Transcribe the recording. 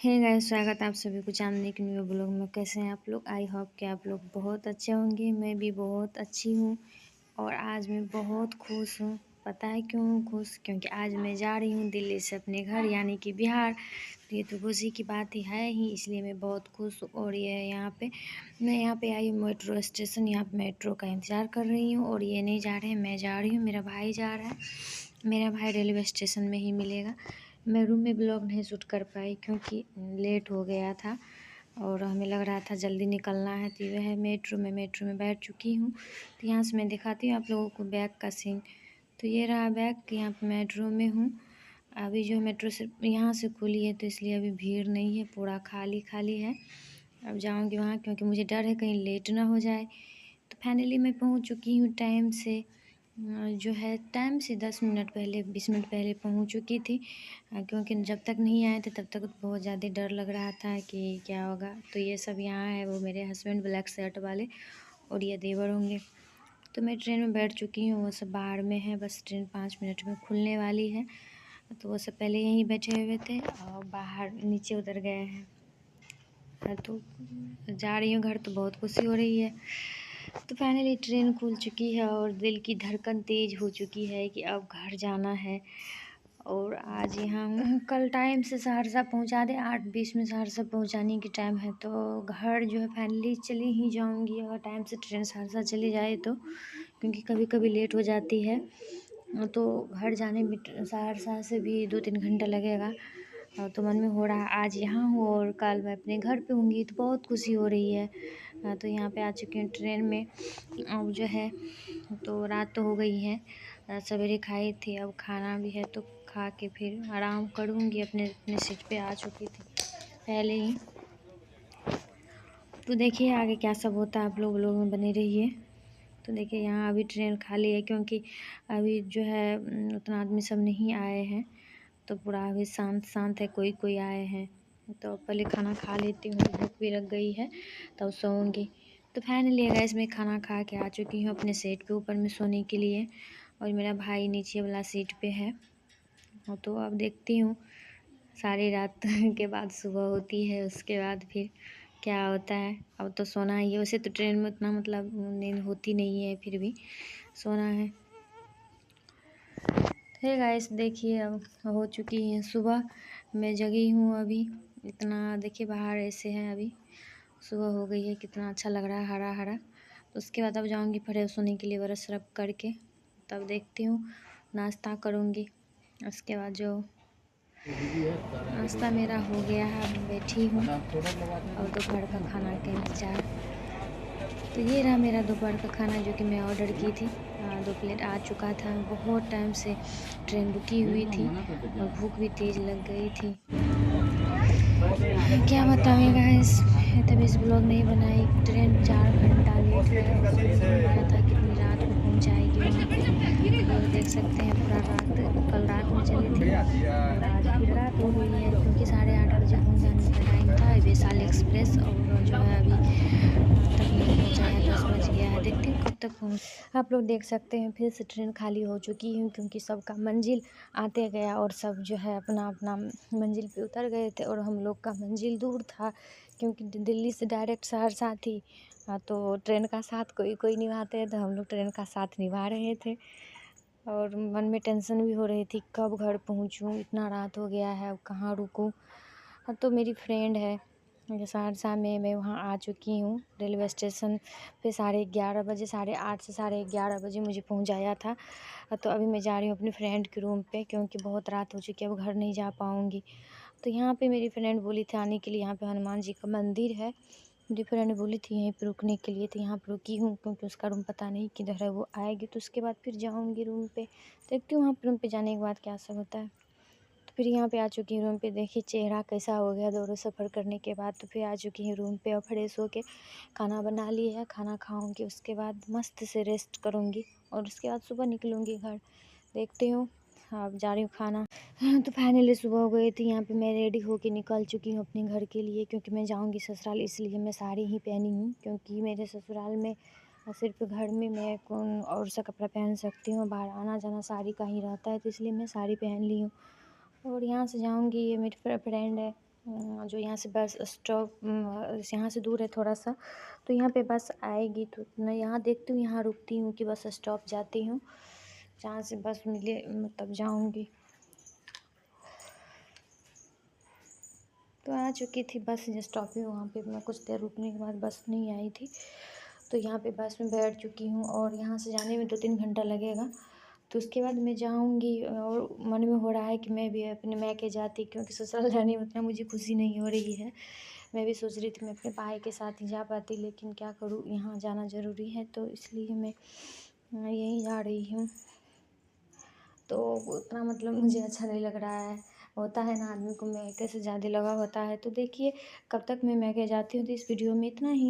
Hey guys, स्वागत है आप सभी को चांदनी के न्यू ब्लॉग में। कैसे हैं आप लोग? आई होप कि आप लोग बहुत अच्छे होंगे। मैं भी बहुत अच्छी हूँ और आज मैं बहुत खुश हूँ। पता है क्यों हूँ खुश? क्योंकि आज मैं जा रही हूँ दिल्ली से अपने घर यानी कि बिहार। तो ये तो खुशी की बात ही है ही, इसलिए मैं बहुत खुश हूँ। और ये मैं यहाँ पे आई हूँ मेट्रो स्टेशन। यहाँ पे मेट्रो का इंतज़ार कर रही हूँ और ये नहीं जा रहे हैं, मैं जा रही हूँ। मेरा भाई जा रहा है। मेरा भाई रेलवे स्टेशन में ही मिलेगा। मैं रूम में ब्लॉग नहीं शूट कर पाई क्योंकि लेट हो गया था और हमें लग रहा था जल्दी निकलना है। तो वह मेट्रो में बैठ चुकी हूँ। तो यहाँ से मैं दिखाती हूँ आप लोगों को बैग का सीन। तो ये रहा बैग। यहाँ पे मेट्रो में हूँ। अभी जो मेट्रो से यहाँ से खुली है तो इसलिए अभी भीड़ नहीं है, पूरा खाली खाली है। अब जाऊँगी वहाँ क्योंकि मुझे डर है कहीं लेट ना हो जाए। तो फाइनली मैं पहुँच चुकी हूँ टाइम से। जो है टाइम से 10 मिनट पहले 20 मिनट पहले पहुंच चुकी थी। क्योंकि जब तक नहीं आए थे तब तक बहुत ज़्यादा डर लग रहा था कि क्या होगा। तो ये सब यहाँ है, वो मेरे हस्बैंड ब्लैक शर्ट वाले और ये देवर होंगे। तो मैं ट्रेन में बैठ चुकी हूँ, वो सब बाहर में है। बस ट्रेन 5 मिनट में खुलने वाली है। तो वो सब पहले यहीं बैठे हुए थे और बाहर नीचे उतर गए हैं। तो जा रही हूँ घर, तो बहुत खुशी हो रही है। तो फाइनली ट्रेन खुल चुकी है और दिल की धड़कन तेज़ हो चुकी है कि अब घर जाना है। और आज यहाँ हूँ, कल टाइम से सहरसा पहुँचा दे, 8:20 में सहरसा पहुँचाने की टाइम है। तो घर जो है फाइनली चली ही जाऊँगी अगर टाइम से ट्रेन सहरसा चली जाए तो, क्योंकि कभी कभी लेट हो जाती है। तो घर जाने में सहरसा से भी 2-3 घंटा लगेगा। तो मन में हो रहा है आज यहाँ हूँ और कल मैं अपने घर पे होंगी, तो बहुत खुशी हो रही है। तो यहाँ पे आ चुकी हूँ ट्रेन में। अब जो है तो रात तो हो गई है, सवेरे खाई थी, अब खाना भी है तो खा के फिर आराम करूँगी। अपने अपने सीट पे आ चुकी थी पहले ही। तो देखिए आगे क्या सब होता है, आप लोग में बने रहिए। तो देखिए यहाँ अभी ट्रेन खाली है क्योंकि अभी जो है उतना आदमी सब नहीं आए हैं। तो पूरा अभी शांत शांत है, कोई कोई आए हैं। तो पहले खाना खा लेती हूँ, भूख भी लग गई है, तब सोऊंगी। तो फाइनली गाइस मैं खाना खा के आ चुकी हूँ अपने सीट पे ऊपर में सोने के लिए और मेरा भाई नीचे वाला सीट पे है। तो अब देखती हूँ सारी रात के बाद सुबह होती है, उसके बाद फिर क्या होता है। अब तो सोना ही है। वैसे तो ट्रेन में उतना मतलब नींद होती नहीं है, फिर भी सोना है। हे गाइस देखिए अब हो चुकी है सुबह। मैं जगी हूँ अभी। इतना देखिए बाहर ऐसे है, अभी सुबह हो गई है, कितना अच्छा लग रहा है हरा हरा। तो उसके बाद अब जाऊँगी फ्रेश होने के लिए, ब्रश रब करके तब देखती हूँ नाश्ता करूँगी। उसके बाद जो नाश्ता मेरा हो गया है, अब बैठी हूँ और दोपहर का खाना का इंतज़ार। तो ये रहा मेरा दोपहर का खाना जो कि मैं ऑर्डर की थी। 2 प्लेट आ चुका था। बहुत टाइम से ट्रेन रुकी हुई थी और भूख भी तेज़ लग गई थी। क्या बताऊँ गाइस, मैं तभी इस ब्लॉग नहीं बनाई। ट्रेन 4 घंटा लेट है और समझ नहीं आ रहा था कितनी रात में पहुँचाएगी वहाँ पे। तो देख सकते हैं पूरा रात, कल रात में चले थे और आज फिर रात हो गई है क्योंकि 8:30 बजे पहुँचाने का टाइम था वैशाली एक्सप्रेस। और जो है अभी तक नहीं पहुँचाया, 10 बज गया है। देखती हूँ कब तक पहुँच। आप लोग देख सकते हैं फिर से ट्रेन खाली हो चुकी है क्योंकि सबका मंजिल आते गया और सब जो है अपना अपना मंजिल पे उतर गए थे और हम लोग का मंजिल दूर था क्योंकि दिल्ली से डायरेक्ट सहरसा थी। तो ट्रेन का साथ कोई कोई निभाते हैं, तो हम लोग ट्रेन का साथ निभा रहे थे और मन में टेंशन भी हो रही थी कब घर पहुँचूँ, इतना रात हो गया है, अब कहाँ रुकूँ। तो मेरी फ्रेंड है जो सहरसा में, मैं वहाँ आ चुकी हूँ रेलवे स्टेशन पे 11:30 बजे, 8:30 से 11:30 बजे मुझे पहुँचाया था। तो अभी मैं जा रही हूँ अपनी फ्रेंड के रूम पे क्योंकि बहुत रात हो चुकी है, अब घर नहीं जा पाऊँगी। तो यहाँ पे मेरी फ्रेंड बोली थी आने के लिए, यहाँ पे हनुमान जी का मंदिर है। मेरी फ्रेंड बोली थी यहीं पे रुकने के लिए, तो यहाँ पे रुकी हूँ क्योंकि उसका रूम पता नहीं किधर है। वो आएगी तो उसके बाद फिर जाऊँगी रूम पे। देखती हूँ वहाँ पे रूम पे जाने के बाद क्या सब होता है। तो फिर यहाँ पे आ चुकी हूँ रूम पे। देखिए चेहरा कैसा हो गया दोनों सफ़र करने के बाद। तो फिर आ चुकी हूँ रूम पे और फ्रेश होके खाना बना लिया है, खाना खाऊंगी, उसके बाद मस्त से रेस्ट करूँगी और उसके बाद सुबह निकलूँगी घर। देखती हूँ, अब जा रही हूँ खाना। हाँ तो फाइनली सुबह हो गई थी। यहाँ पे मैं रेडी होके निकल चुकी हूँ अपने घर के लिए क्योंकि मैं जाऊँगी ससुराल, इसलिए मैं साड़ी ही पहनी हूँ क्योंकि मेरे ससुराल में सिर्फ घर में मैं कौन और सा कपड़ा पहन सकती हूँ, बाहर आना जाना साड़ी का ही रहता है, तो इसलिए मैं साड़ी पहन ली हूँ। और यहाँ से जाऊँगी, ये मेरी फ्रेंड है जो यहाँ से बस स्टॉप यहाँ से दूर है थोड़ा सा, तो यहाँ पे बस आएगी तो मैं यहाँ देखती हूँ, यहाँ रुकती हूँ कि बस स्टॉप जाती हूँ, जहाँ से बस मिले मतलब जाऊँगी। तो आ चुकी थी बस स्टॉप पे, वहाँ पे मैं कुछ देर रुकने के बाद बस नहीं आई थी, तो यहाँ पे बस में बैठ चुकी हूँ और यहाँ से जाने में 2-3 घंटा लगेगा। तो उसके बाद मैं जाऊँगी और मन में हो रहा है कि मैं भी अपने मायके जाती, क्योंकि ससुराल जाने में उतना मुझे खुशी नहीं हो रही है। मैं भी सोच रही थी मैं अपने भाई के साथ ही जा पाती, लेकिन क्या करूँ, यहाँ जाना ज़रूरी है, तो इसलिए मैं यहीं जा रही हूँ। तो उतना मतलब मुझे अच्छा नहीं लग रहा है। होता है ना, आदमी को मायके से ज़्यादा लगाव होता है। तो देखिए कब तक मैं मायके जाती हूँ, तो इस वीडियो में इतना ही।